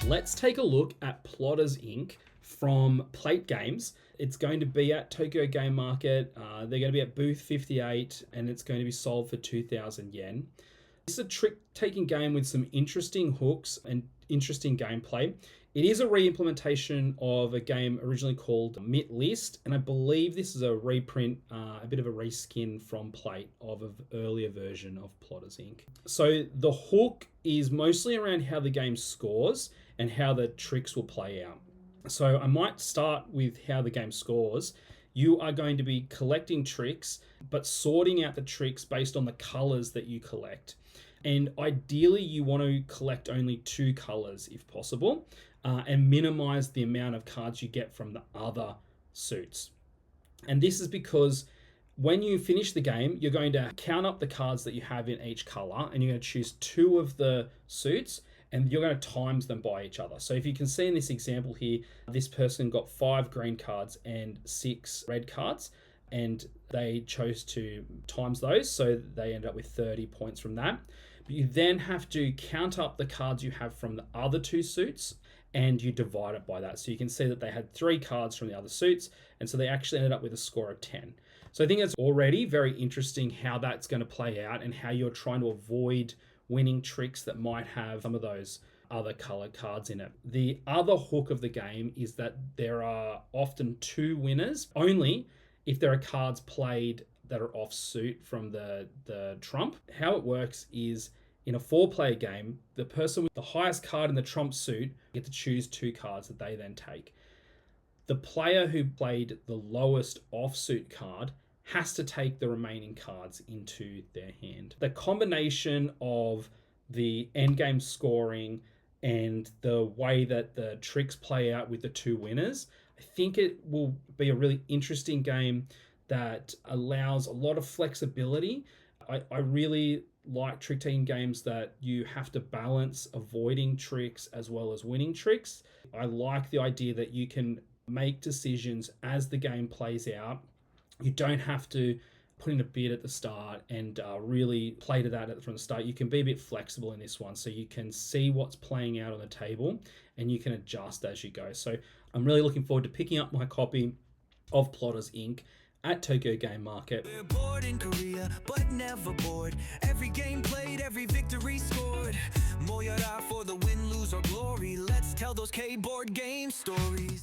Let's take a look at Plotters Inc. from Playte Games. It's going to be at Tokyo Game Market. They're going to be at booth 58 and it's going to be sold for 2,000 yen. This is a trick-taking game with some interesting hooks and interesting gameplay. It is a re-implementation of a game originally called Mit List, and I believe this is a reprint, a bit of a reskin from Playte of an earlier version of Plotters Inc. So the hook is mostly around how the game scores and how the tricks will play out. So I might start with how the game scores. You are going to be collecting tricks, but sorting out the tricks based on the colors that you collect. And ideally, you want to collect only 2 colors if possible, and minimize the amount of cards you get from the other suits. And this is because when you finish the game, you're going to count up the cards that you have in each color, and you're going to choose 2 of the suits, and you're going to times them by each other. So if you can see in this example here, this person got 5 green cards and 6 red cards, and they chose to times those, so they end up with 30 points from that. But you then have to count up the cards you have from the other 2 suits, and you divide it by that. So you can see that they had 3 cards from the other suits, and so they actually ended up with a score of 10. So I think it's already very interesting how that's going to play out and how you're trying to avoid winning tricks that might have some of those other colored cards in it. The other hook of the game is that there are often 2 winners only if there are cards played that are off suit from the trump. How it works is in a 4-player game, the person with the highest card in the trump suit get to choose 2 cards that they then take. The player who played the lowest offsuit card has to take the remaining cards into their hand. The combination of the endgame scoring and the way that the tricks play out with the 2 winners, I think it will be a really interesting game that allows a lot of flexibility. I really like trick-taking games that you have to balance avoiding tricks as well as winning tricks. I like the idea that you can make decisions as the game plays out. You don't have to put in a bid at the start and really play to that from the start. You can be a bit flexible in this one, so you can see what's playing out on the table and you can adjust as you go. So I'm really looking forward to picking up my copy of Plotters Inc. at Tokyo Game Market. We're bored in Korea, but never bored. Every game played, every victory scored. Moyada for the win, lose, or glory. Let's tell those K-board game stories.